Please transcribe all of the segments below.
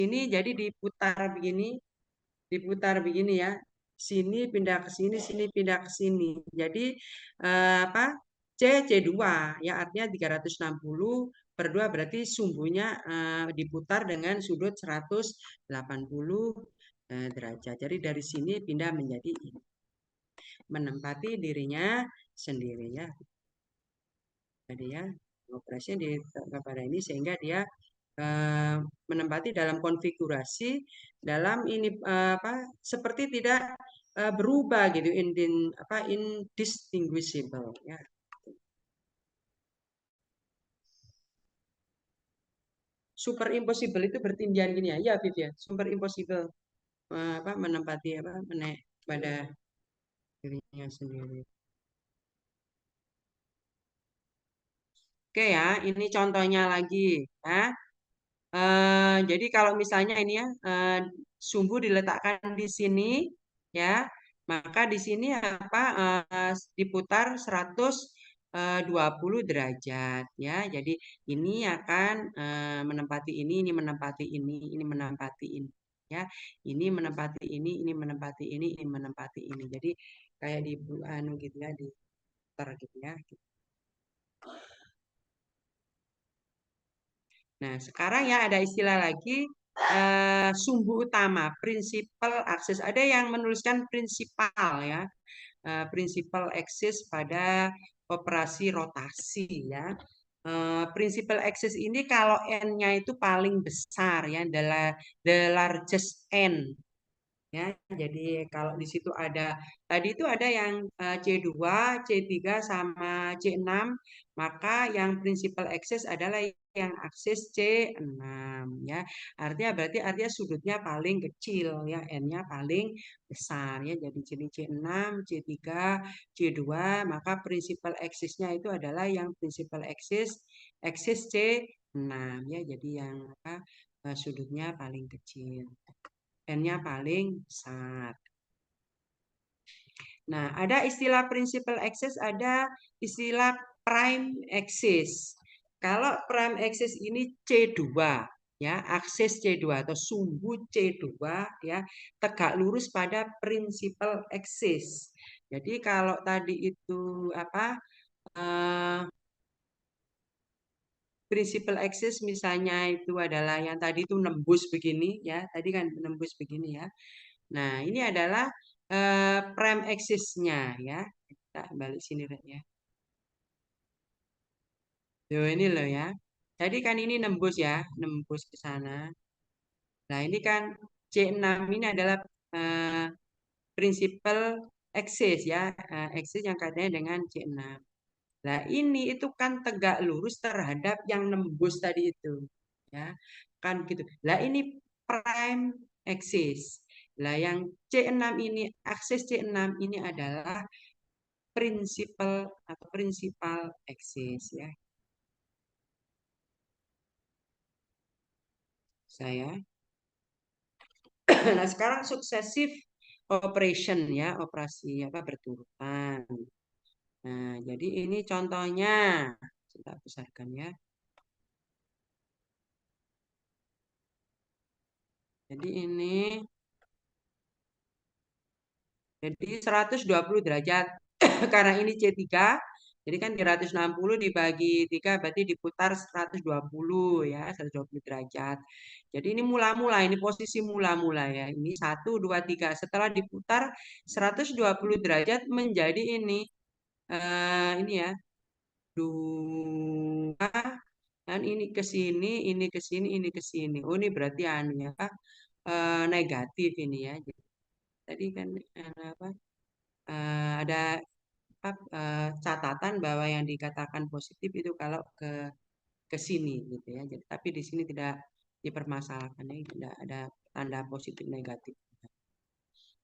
Ini jadi diputar begini ya. Sini pindah ke sini pindah ke sini. Jadi apa? C2 ya artinya 360 per 2 berarti sumbunya diputar dengan sudut 180 derajat. Jadi dari sini pindah menjadi ini. Menempati dirinya sendiri ya. Jadi ya operasi di kepada ini sehingga dia menempati dalam konfigurasi dalam ini apa seperti tidak berubah gitu indistinguishable ya. Super impossible itu bertindian gini ya, ya Viv ya. Super impossible apa menempati apa menek pada dirinya sendiri. Oke ya, ini contohnya lagi ya. Jadi kalau misalnya ini ya sumbu diletakkan di sini ya, maka di sini apa diputar 120 derajat ya. Jadi ini akan menempati ini menempati ini menempati ini ya. Ini menempati ini menempati ini menempati ini. Jadi kayak di anu gitu ya, diputar gitu ya. Nah, sekarang ya ada istilah lagi sumbu utama, principal axis. Ada yang menuliskan prinsipal ya, principal axis pada operasi rotasi ya. Principal axis ini kalau n-nya itu paling besar ya, the largest n ya. Jadi kalau di situ ada tadi itu ada yang C2, C3 sama C6, maka yang principal axis adalah yang aksis C6 ya. Artinya sudutnya paling kecil ya, N-nya paling besar ya. Jadi C6, C3, C2, maka principal axis-nya itu adalah yang principal axis C6 ya. Jadi yang apa sudutnya paling kecil. N-nya paling besar. Nah, ada istilah principal axis, ada istilah prime axis. Kalau prime axis ini C2, ya, aksis C2 atau sumbu C2 ya, tegak lurus pada principal axis. Jadi kalau tadi itu apa? Principal axis misalnya itu adalah yang tadi itu nembus begini ya, tadi kan nembus begini ya. Nah, ini adalah prime axis-nya ya. Kita balik sini ya. Loh, ini loh ya. Tadi kan ini nembus ya, nembus ke sana. Nah, ini kan C6 ini adalah eh, principal axis ya, axis yang katanya dengan C6. Nah, ini itu kan tegak lurus terhadap yang nembus tadi itu. Ya, kan gitu. Lah ini prime axis. Lah yang C6 ini, aksis C6 ini adalah principal axis ya. Saya. Nah, sekarang successive operation ya, operasi apa berturutan. Nah, jadi ini contohnya. Kita besarkan ya. Jadi ini jadi 120 derajat karena ini C3 jadi kan 360 dibagi 3 berarti diputar 120 ya 120 derajat. Jadi ini mula-mula ini posisi mula-mula ya. Ini 1 2 3 setelah diputar 120 derajat menjadi ini ya 2 dan ini ke sini, ini ke sini, ini ke sini. Oh ini berarti anu ya negatif ini ya. Jadi, tadi kan apa ada catatan bahwa yang dikatakan positif itu kalau ke sini gitu ya. Jadi tapi di sini tidak dipermasalahkan ya, tidak ada tanda positif negatif.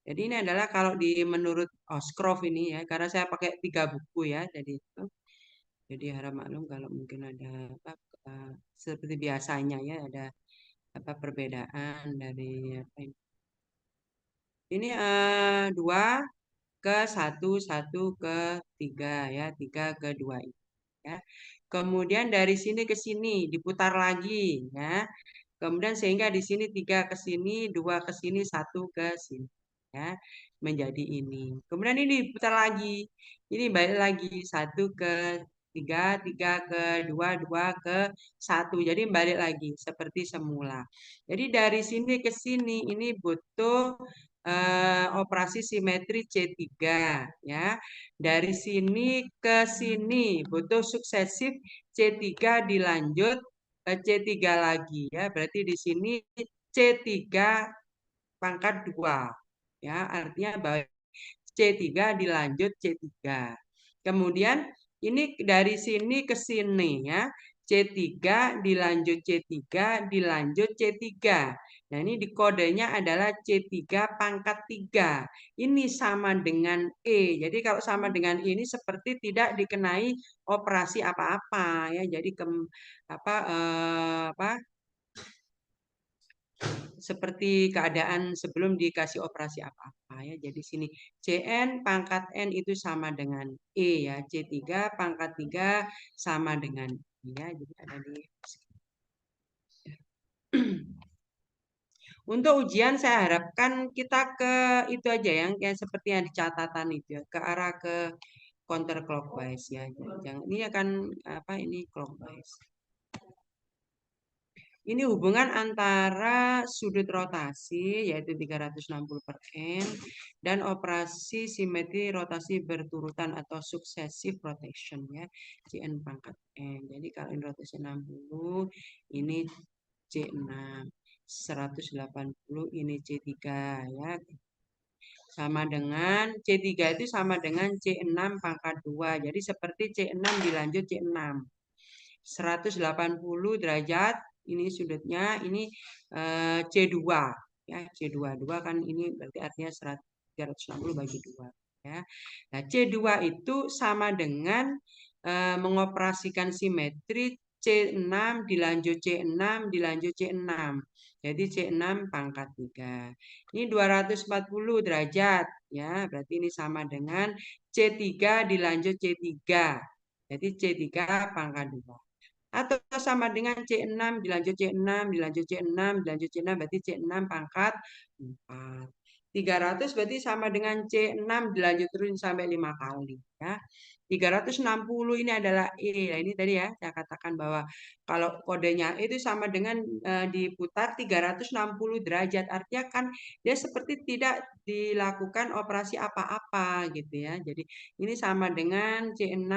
Jadi ini adalah kalau di menurut Oscroft ini ya, karena saya pakai 3 buku ya, jadi itu. Jadi harap maklum kalau mungkin ada apa seperti biasanya ya ada apa perbedaan dari apa ini. Ini 2 ke 1 ke 3 ya, 3 ke 2 ini ya. Kemudian dari sini ke sini diputar lagi ya. Kemudian sehingga di sini 3 ke sini, 2 ke sini, 1 ke sini. Ya, menjadi ini. Kemudian ini putar lagi. Ini balik lagi. 1 ke 3, 3 ke 2, 2 ke 1. Jadi balik lagi seperti semula. Jadi dari sini ke sini ini butuh operasi simetri C3 ya. Dari sini ke sini butuh sukesif C3 dilanjut C3 lagi ya. Berarti di sini C3 pangkat 2 ya. Artinya bahwa C3 dilanjut C3. Kemudian ini dari sini ke sini ya. C3 dilanjut C3 dilanjut C3. Nah, ini di kodenya adalah C3 pangkat 3. Ini sama dengan E. Jadi kalau sama dengan E ini seperti tidak dikenai operasi apa-apa ya. Jadi apa seperti keadaan sebelum dikasih operasi apa-apa ya. Jadi sini Cn pangkat N itu sama dengan E ya. C3 pangkat 3 sama dengan E ya. Jadi ada di Untuk ujian saya harapkan kita ke itu aja yang seperti yang di catatan itu ya, ke arah ke counterclockwise ya. Jangan ini akan apa ini clockwise. Ini hubungan antara sudut rotasi yaitu 360 per N dan operasi simetri rotasi berturutan atau successive rotation ya Cn pangkat N. Jadi kalau ini rotasi 60 ini C6 180 ini C3 ya. Sama dengan C3 itu sama dengan C6 pangkat 2. Jadi seperti C6 dilanjut C6. 180 derajat ini sudutnya ini C2 ya C2 2 kan ini berarti artinya 360 bagi 2 ya. Nah, C2 itu sama dengan mengoperasikan simetri C6 dilanjut C6 dilanjut C6. Jadi C6 pangkat 3. Ini 240 derajat ya, berarti ini sama dengan C3 dilanjut C3. Jadi C3 pangkat 2 atau sama dengan C6 dilanjut C6 dilanjut C6 dilanjut C6 berarti C6 pangkat 4. 300 berarti sama dengan C6 dilanjut terus sampai 5 kali ya. 360 ini adalah E. Nah, ini tadi ya saya katakan bahwa kalau kodenya E itu sama dengan diputar 360 derajat. Artinya kan dia seperti tidak dilakukan operasi apa-apa gitu ya. Jadi ini sama dengan C6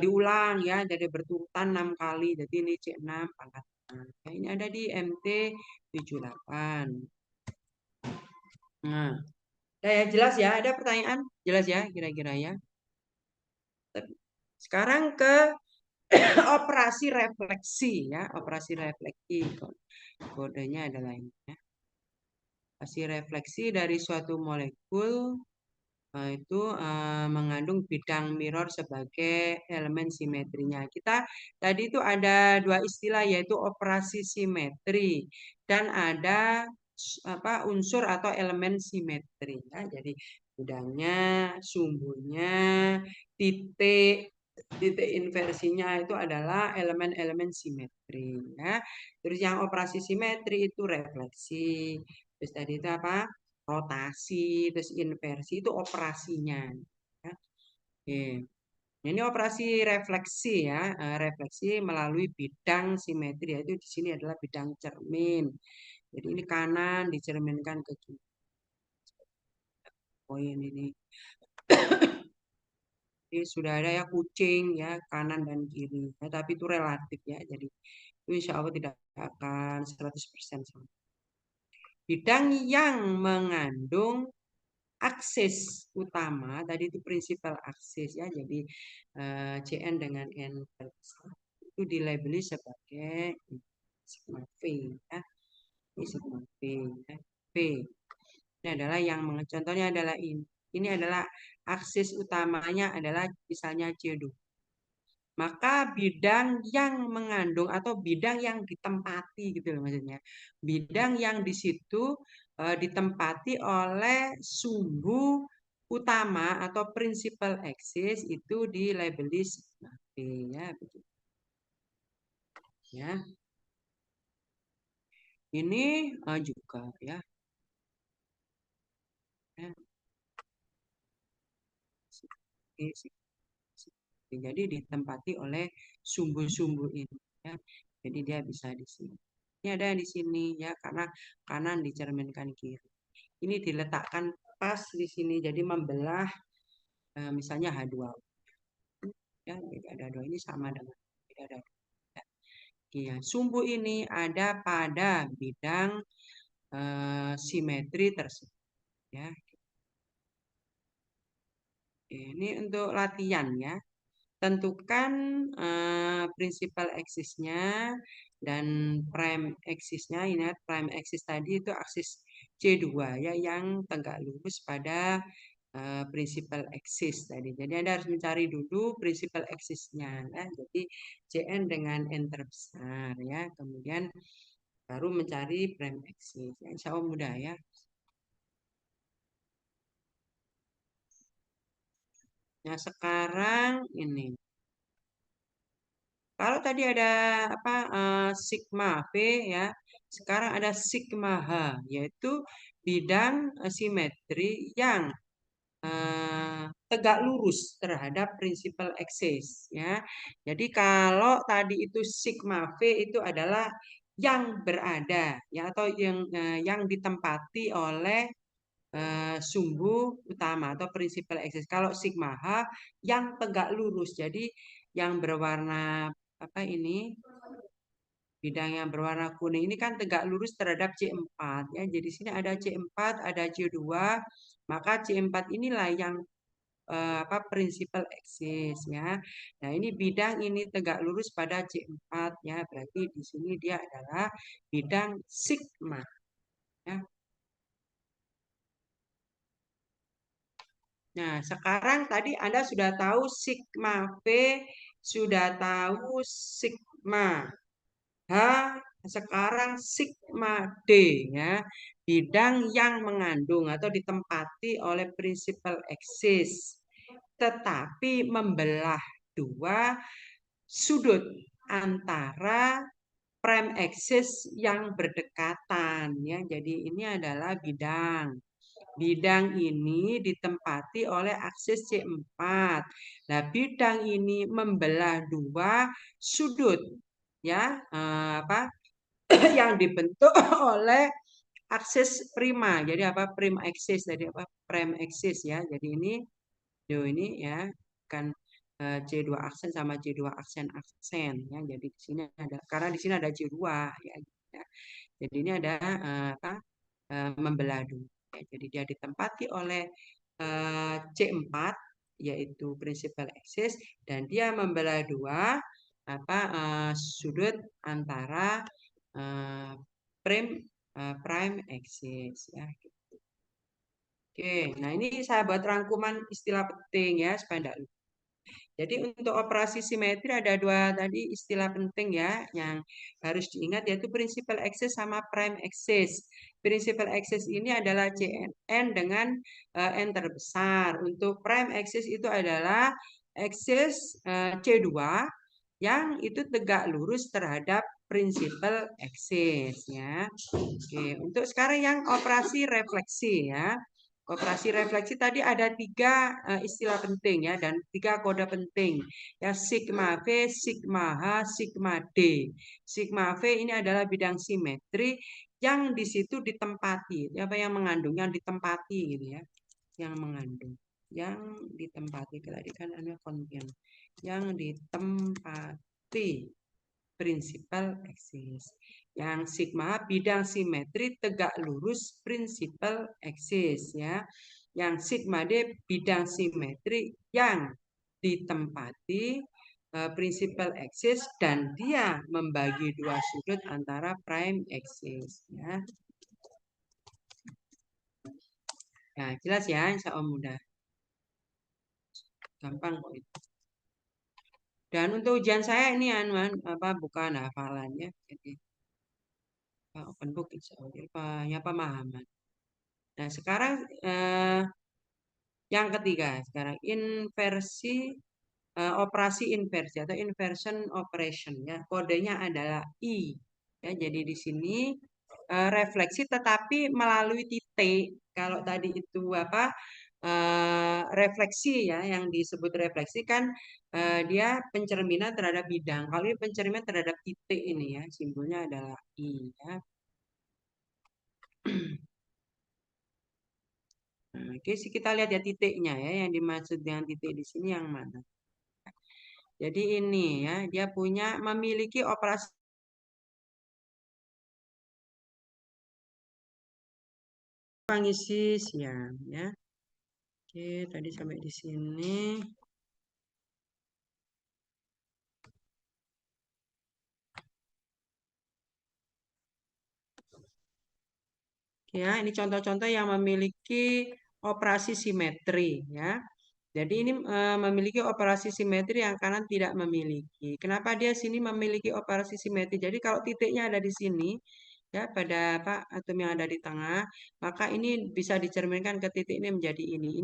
diulang ya, jadi berturutan 6 kali. Jadi ini C6 pangkat 6. Nah, ini ada di MT 78. Nah, ya jelas ya, ada pertanyaan? Jelas ya kira-kira ya. Sekarang ke operasi refleksi ya, operasi refleksi. Kodenya adalah ini ya. Operasi refleksi dari suatu molekul itu mengandung bidang mirror sebagai elemen simetrinya. Kita tadi itu ada dua istilah yaitu operasi simetri dan ada apa unsur atau elemen simetri ya. Jadi bidangnya, sumbunya, titik titik inversinya itu adalah elemen-elemen simetri ya. Terus yang operasi simetri itu refleksi. Terus tadi itu apa? Rotasi, terus inversi itu operasinya. Ya. Oke. Ini operasi refleksi ya, refleksi melalui bidang simetri yaitu di sini adalah bidang cermin. Jadi ini kanan dicerminkan ke kiri. Poin ini. Jadi sudah ada ya kucing ya kanan dan kiri. Ya, tapi itu relatif ya. Jadi itu insya Allah tidak akan 100% sama. Bidang yang mengandung aksis utama tadi itu prinsipal aksis ya. Jadi Cn dengan N itu dilabeli sebagai sigma V ya. Ini sigma V ya. V. Ini adalah yang contohnya adalah ini. Ini adalah aksis utamanya adalah misalnya C2. Maka bidang yang mengandung atau bidang yang ditempati gitu loh maksudnya. Bidang yang di situ ditempati oleh sumbu utama atau principal axis itu dilabeli sigma V ya begitu. Ya. Ini juga ya. Ya. Jadi ditempati oleh sumbu-sumbu ini ya. Jadi dia bisa di sini. Ini ada di sini ya karena kanan dicerminkan kiri. Ini diletakkan pas di sini jadi membelah misalnya H2 ya beda ada dua ini sama dengan beda ada dua. Ya, sumbu ini ada pada bidang simetri tersebut ya. Ini untuk latihan ya. Tentukan prinsipal aksisnya dan prime aksisnya. Ingat prime aksis tadi itu aksis C2 ya yang tegak lurus pada prinsipal aksis tadi. Jadi Anda harus mencari dulu prinsipal aksisnya ya. Jadi Cn dengan n terbesar ya. Kemudian baru mencari prime aksis. Ya, insya Allah mudah ya. Nah, sekarang ini. Kalau tadi ada apa sigma V ya, sekarang ada sigma H, yaitu bidang simetri yang tegak lurus terhadap prinsipal aksis ya. Jadi kalau tadi itu sigma V itu adalah yang berada ya atau yang ditempati oleh sumbu utama atau prinsipal aksis. Kalau sigma H yang tegak lurus. Jadi yang berwarna apa ini bidang yang berwarna kuning ini kan tegak lurus terhadap C4 ya. Jadi sini ada C4, ada C2, maka C4 inilah yang apa prinsipal aksis ya. Nah, ini bidang ini tegak lurus pada C4 ya. Berarti di sini dia adalah bidang sigma ya. Nah, sekarang tadi Anda sudah tahu sigma V, sudah tahu sigma H, sekarang sigma D ya. Bidang yang mengandung atau ditempati oleh prinsipal aksis tetapi membelah dua sudut antara prime axis yang berdekatan ya. Jadi ini adalah bidang. Bidang ini ditempati oleh aksis C4. Nah, bidang ini membelah dua sudut ya, apa yang dibentuk oleh aksis prima. Jadi apa prime aksis jadi apa prime aksis ya. Jadi ini ya kan C2 aksen sama C2 aksen ya. Jadi di sini ada karena di sini ada C2 ya. Jadi ini ada apa membelah dua. Ya, jadi dia ditempati oleh C4 yaitu principal axis dan dia membelah dua apa sudut antara eh, prime prime axis ya. Oke, nah ini saya buat rangkuman istilah penting ya supaya tidak lupa. Jadi untuk operasi simetri ada dua tadi istilah penting ya yang harus diingat yaitu principal axis sama prime axis. Principal axis ini adalah CN dengan N terbesar. Untuk prime axis itu adalah axis C2 yang itu tegak lurus terhadap principal axis ya. Oke, untuk sekarang yang operasi refleksi ya. Operasi refleksi tadi ada tiga istilah penting ya dan tiga kode penting ya sigma V, sigma H, sigma D. Sigma V ini adalah bidang simetri yang di situ ditempati, ya, apa yang mengandung, yang ditempati gitu ya, yang mengandung, yang ditempati tadi kan ada konten, yang ditempati prinsipal aksis. Yang sigma bidang simetri tegak lurus prinsipal aksis ya. Yang sigma D bidang simetri yang ditempati prinsipal aksis dan dia membagi dua sudut antara prime aksis ya. Nah, jelas ya, insya Allah mudah. Gampang kok itu. Dan untuk ujian saya ini anuan apa bukan hafalannya. Jadi open book insya Allah ya pemahaman. Nah sekarang yang ketiga sekarang inversi operasi inversi atau inversion operation ya kodenya adalah I ya jadi di sini refleksi tetapi melalui titik. Kalau tadi itu apa refleksi ya, yang disebut refleksi kan dia pencerminan terhadap bidang. Kalau ini pencerminan terhadap titik ini ya, simbolnya adalah I ya. Nah, oke, kita lihat ya titiknya ya, yang dimaksud dengan titik di sini yang mana. Jadi ini ya, dia punya memiliki operasi mengisi siang ya. Oke, tadi sampai di sini. Ya, ini contoh-contoh yang memiliki operasi simetri ya. Jadi ini memiliki operasi simetri yang kanan tidak memiliki. Kenapa dia sini memiliki operasi simetri? Jadi kalau titiknya ada di sini ya pada apa atom yang ada di tengah, maka ini bisa dicerminkan ke titik ini menjadi ini.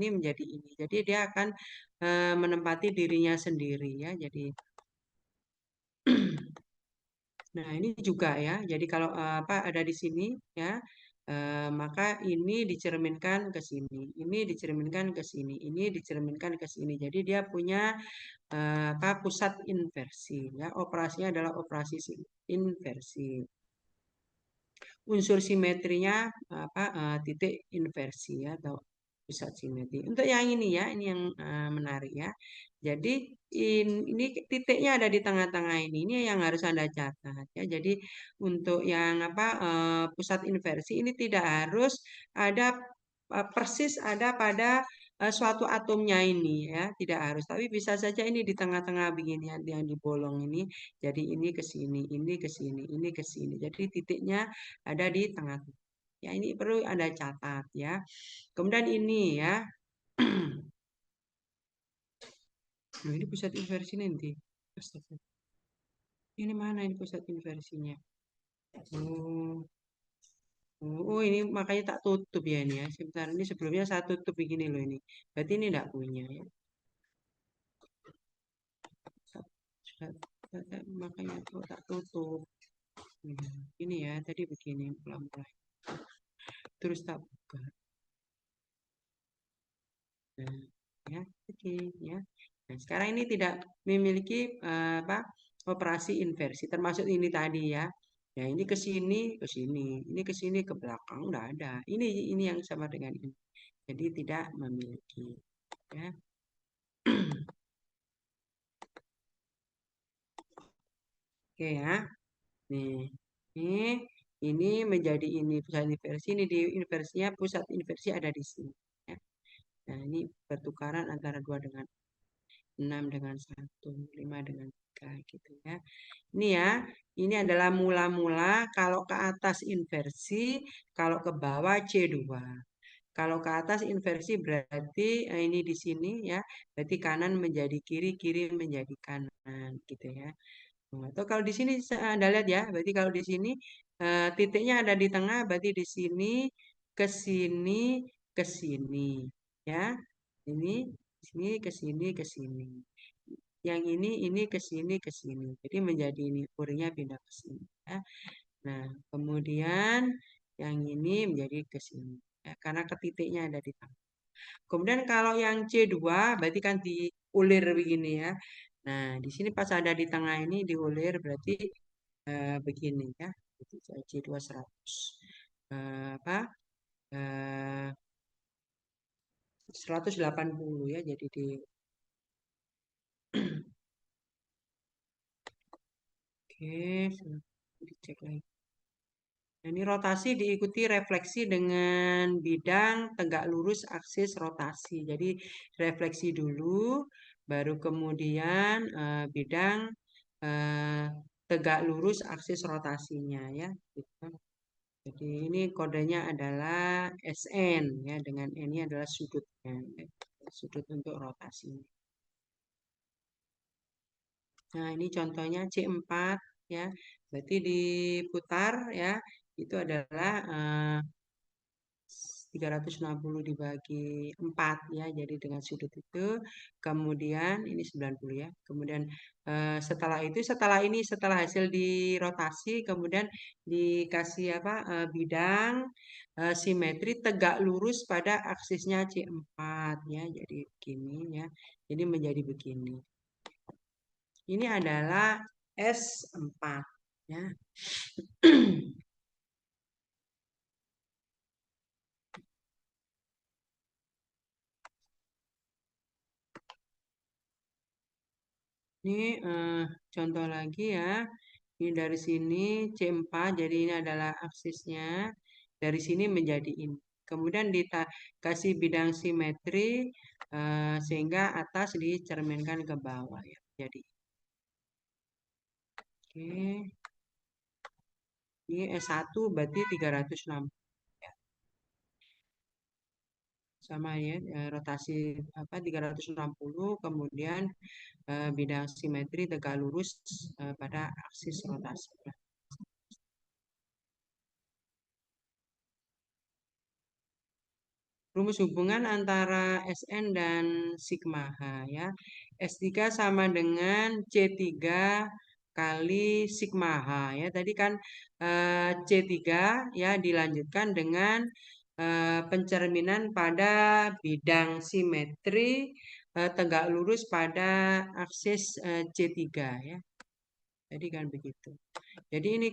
Jadi dia akan menempati dirinya sendiri ya. Jadi nah, ini juga ya. Jadi kalau apa ada di sini ya, maka ini dicerminkan ke sini, ini dicerminkan ke sini, ini dicerminkan ke sini. Jadi dia punya apa pusat inversi ya. Operasinya adalah operasi inversi. Unsur simetrinya apa titik inversi ya atau pusat simetri. Untuk yang ini ya, ini yang menarik ya. Jadi ini titiknya ada di tengah-tengah ini yang harus Anda catat ya. Jadi untuk yang apa pusat inversi ini tidak harus ada persis ada pada suatu atomnya ini ya, tidak harus. Tapi bisa saja ini di tengah-tengah begini yang di bolong ini. Jadi ini ke sini, ini ke sini, ini ke sini. Jadi titiknya ada di tengah. Ya, ini perlu Anda catat ya. Kemudian ini ya. Nah, ini pusat inversi nanti. Astaga. Ini mana ini pusat inversinya? Oh, oh, ini makanya tak tutup ya ini ya. Sebentar ini sebelumnya saya tutup begini loh ini. Berarti ini tidak punya ya. Makanya tuh tak tutup. Ini ya, tadi begini pelan-pelan. Terus tak buka. Nah, ya, oke ya. Nah, sekarang ini tidak memiliki apa operasi inversi, termasuk ini tadi ya. Ya ini ke sini, ke sini, ini ke sini, ke belakang, udah ada. Ini yang sama dengan ini. Jadi tidak memiliki. Ya. Oke ya. Nih, ini menjadi ini pusat inversi. Ini di inversinya pusat inversi ada di sini. Ya. Nah ini pertukaran antara 2 dengan 6 dengan 1, 5 dengan 3 gitu ya. Ini ya, ini adalah mula-mula kalau ke atas inversi, kalau ke bawah C2. Kalau ke atas inversi berarti ini di sini ya, berarti kanan menjadi kiri, kiri menjadi kanan gitu ya. Atau kalau di sini Anda lihat ya, berarti kalau di sini titiknya ada di tengah, berarti di sini ke sini ke sini ya. Ini sini ke sini ke sini. Yang ini ke sini ke sini. Jadi menjadi ini kurinya pindah ke sini ya. Nah, kemudian yang ini menjadi ke sini ya, karena ke titiknya ada di tengah. Kemudian kalau yang C2 berarti kan diulir begini ya. Nah, di sini pas ada di tengah ini diulir berarti begini ya. Itu C2 100. Apa? Eh, 180 ya. Jadi oke, dicek lagi. Nah, ini rotasi diikuti refleksi dengan bidang tegak lurus aksis rotasi. Jadi refleksi dulu, baru kemudian bidang eh, tegak lurus aksis rotasinya ya. Gitu. Jadi ini kodenya adalah SN ya, dengan N ini adalah sudutnya, ya. Sudut untuk rotasi. Nah, ini contohnya C4 ya. Berarti diputar ya. Itu adalah 360 dibagi 4 ya. Jadi dengan sudut itu kemudian ini 90 ya. Kemudian setelah ini setelah hasil dirotasi kemudian dikasih apa bidang simetri tegak lurus pada aksisnya C4 ya. Jadi begini ya. Jadi menjadi begini. Ini adalah S4 ya. Ini contoh lagi ya. Ini dari sini C4, jadi ini adalah aksisnya. Dari sini menjadi ini. Kemudian dikasih bidang simetri sehingga atas dicerminkan ke bawah ya. Jadi oke. Ini S1 berarti 360 ya. Sama ya, rotasi apa 360 kemudian bidang simetri tegak lurus pada aksis rotasi. Rumus hubungan antara Sn dan sigma H ya. S3 sama dengan C3 kali sigma H ya. Tadi kan C3 ya dilanjutkan dengan pencerminan pada bidang simetri tegak lurus pada aksis C3 ya. Jadi kan begitu. Jadi ini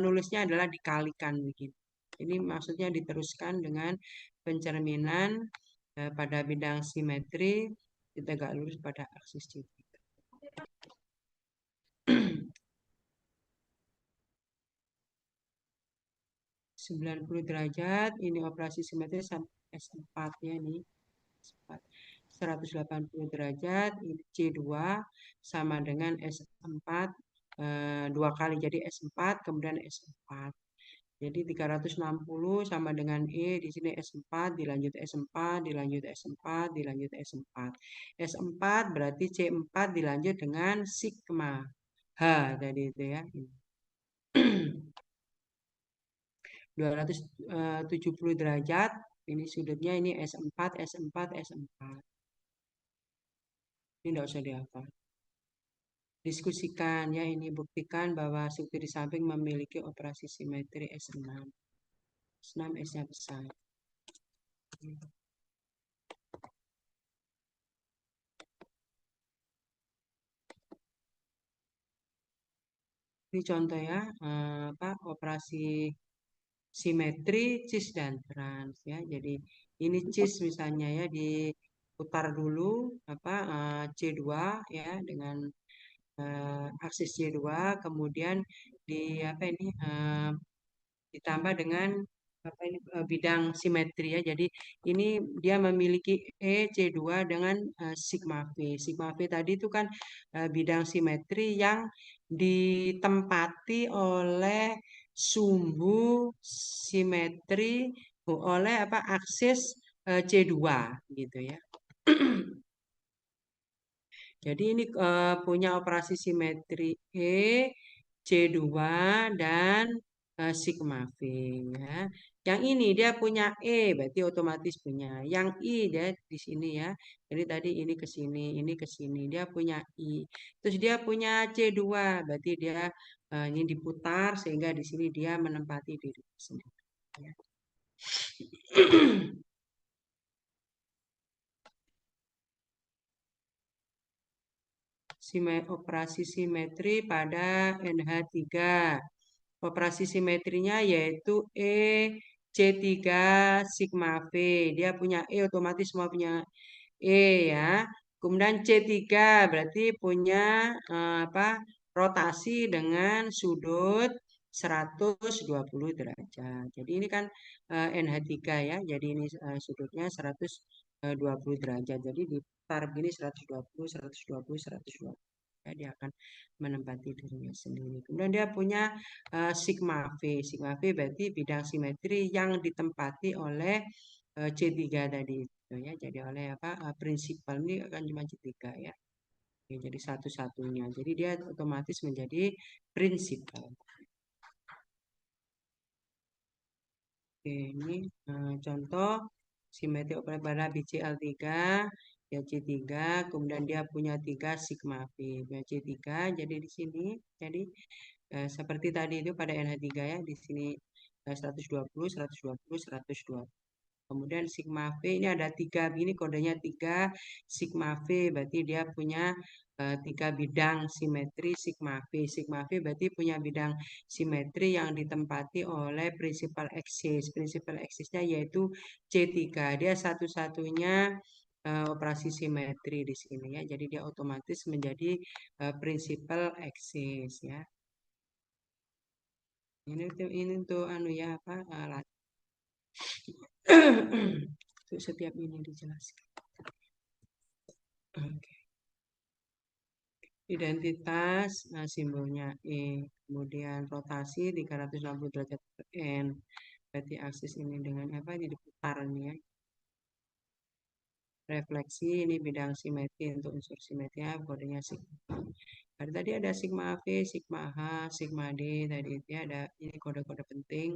nulisnya adalah dikalikan begitu. Ini maksudnya diteruskan dengan pencerminan pada bidang simetri ditegak lurus pada aksis C3. 90 derajat, ini operasi simetri sampai S4 ya ini. S4. 180 derajat, ini C2 sama dengan S4 dua kali jadi S4 kemudian S4. Jadi 360 sama dengan E di sini S4 dilanjut S4 dilanjut S4 dilanjut S4. S4 berarti C4 dilanjut dengan sigma H tadi itu ya. 270 derajat. Ini sudutnya ini S4 S4 S4. Ini tidak usah dihafal. Diskusikan ya ini buktikan bahwa struktur di samping memiliki operasi simetri S6. S6 S-nya besar. Ini contoh ya, apa operasi simetri cis dan trans ya. Jadi ini cis misalnya ya diputar dulu apa C2 ya dengan aksis C2 kemudian di apa ini ditambah dengan apa ini bidang simetri ya. Jadi ini dia memiliki E C2 dengan sigma V. Sigma V tadi itu kan bidang simetri yang ditempati oleh sumbu simetri oleh apa aksis C2 gitu ya. Jadi ini punya operasi simetri E, C2 dan sigma V ya. Yang ini dia punya E berarti otomatis punya. Yang I dia di sini ya. Jadi tadi ini ke sini, ini ke sini. Dia punya I. Terus dia punya C2 berarti dia ini diputar sehingga di sini dia menempati diri sendiri. Ya. Operasi simetri pada NH3. Operasi simetrinya yaitu E C3 sigma V. Dia punya E otomatis semua punya E ya. Kemudian C3 berarti punya apa? Rotasi dengan sudut 120 derajat. Jadi ini kan NH3 ya. Jadi ini sudutnya 120 derajat. Jadi diputar begini 120 120 120. Ya, dia akan menempati dirinya sendiri. Kemudian dia punya sigma V. Sigma V berarti bidang simetri yang ditempati oleh C3 tadi itu ya. Jadi oleh apa prinsipal ini akan cuma C3 ya. Oke, jadi satu-satunya. Jadi dia otomatis menjadi prinsipal. Oke, ini contoh simetri operasi pada BCl3, ya C3, kemudian dia punya 3 sigma V, ya C3, jadi di sini, jadi seperti tadi itu pada NH3 ya, di sini 120, 120, 120. Kemudian sigma V ini ada 3, ini kodenya 3 sigma V, berarti dia punya 3 bidang simetri sigma V. Sigma V berarti punya bidang simetri yang ditempati oleh prinsipal aksis. Prinsipal aksisnya yaitu C3. Dia satu-satunya operasi simetri di sini ya. Jadi dia otomatis menjadi prinsipal aksis ya. Ini tuh anu ya apa untuk setiap ini dijelaskan. Oke. Identitas, nah simbolnya E. Kemudian rotasi 360 derajat per N. Berarti aksis ini dengan apa? Ini diputar nih ya. Refleksi ini bidang simetri untuk unsur simetrinya kodenya sigma. Ada tadi ada sigma V, sigma H, sigma D tadi itu ya, ada ini kode-kode penting.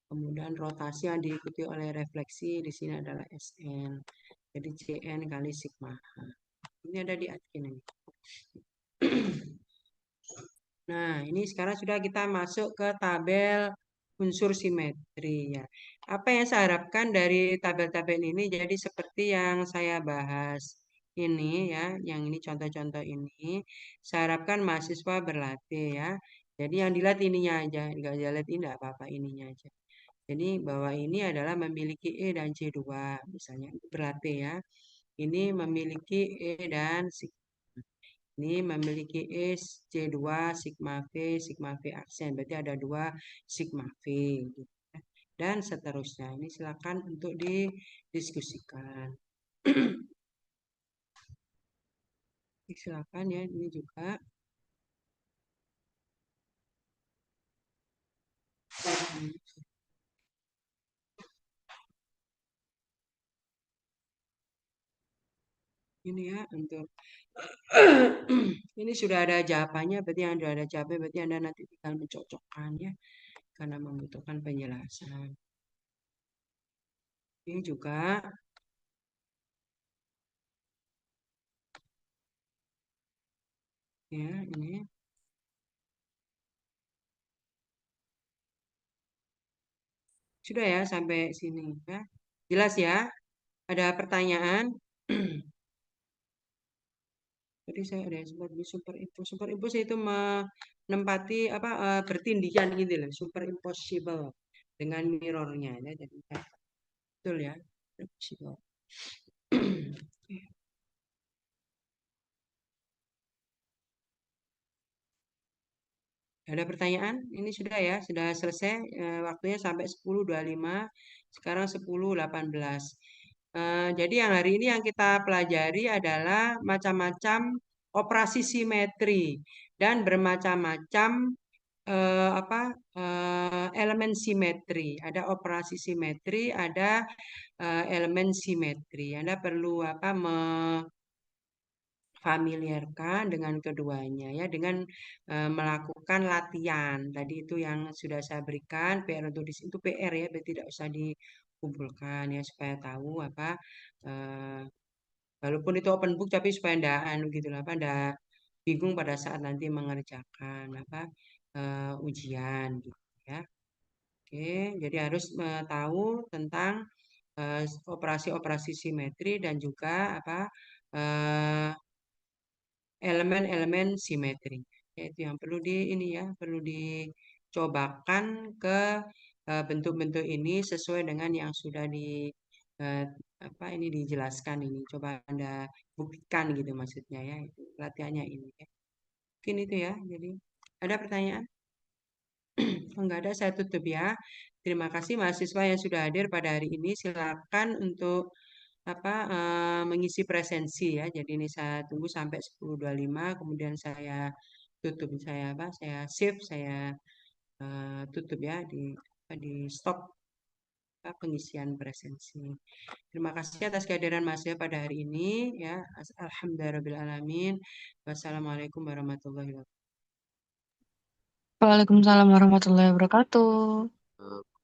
Kemudian rotasi yang diikuti oleh refleksi di sini adalah Sn. Jadi Cn kali sigma H. Ini ada di Atkin ini. Nah, ini sekarang sudah kita masuk ke tabel unsur simetri ya. Apa yang saya harapkan dari tabel-tabel ini jadi seperti yang saya bahas ini ya, yang ini contoh-contoh ini. Saya harapkan mahasiswa berlatih ya. Jadi yang dilihat ininya aja, nggak dilihat ini nggak apa-apa ininya aja. Jadi bahwa ini adalah memiliki E dan C2 misalnya berlatih ya. Ini memiliki E dan ini memiliki E C2 sigma V, sigma V aksen. Berarti ada 2 sigma V. Gitu. Dan seterusnya. Ini silakan untuk didiskusikan. Silakan ya, ini juga. Ini ya untuk ini sudah ada jawabannya, berarti yang sudah ada jawabannya, berarti Anda nanti tinggal mencocokkan ya, karena membutuhkan penjelasan. Ini juga ya, ini sudah ya sampai sini ya. Jelas ya? Ada pertanyaan? Tadi saya ada yang sempat di superimpose. Superimpose itu menempati apa bertindikan gitu loh, superimpossible dengan mirrornya ya. Jadi betul ya, impossible. Ada pertanyaan? Ini sudah ya, sudah selesai waktunya sampai 10.25. Sekarang 10.18. Jadi yang hari ini yang kita pelajari adalah macam-macam operasi simetri dan bermacam-macam apa elemen simetri. Ada operasi simetri, ada elemen simetri. Anda perlu apa familiarkan dengan keduanya ya dengan melakukan latihan. Tadi itu yang sudah saya berikan PR untuk di situ PR ya, berarti tidak usah dikumpulkan ya supaya tahu apa eh, walaupun itu open book tapi supaya ndak anu gitu lah apa ndak bingung pada saat nanti mengerjakan apa ujian gitu ya. Oke, jadi harus tahu tentang operasi-operasi simetri dan juga apa eh, elemen-elemen simetri. Yaitu yang perlu di ini ya, perlu dicobakan ke bentuk-bentuk ini sesuai dengan yang sudah di eh, apa ini dijelaskan ini. Coba Anda buktikan gitu maksudnya ya, itu latihannya ini ya. Mungkin itu ya. Jadi ada pertanyaan? Enggak ada, saya tutup ya. Terima kasih mahasiswa yang sudah hadir pada hari ini. Silakan untuk apa mengisi presensi ya. Jadi ini saya tunggu sampai 10.25 kemudian saya tutup saya apa saya save saya tutup ya di stop pengisian presensi. Terima kasih atas kehadiran mahasiswa pada hari ini ya. Alhamdulillahirabbil Wassalamualaikum warahmatullahi wabarakatuh. Waalaikumsalam warahmatullahi wabarakatuh. Eh,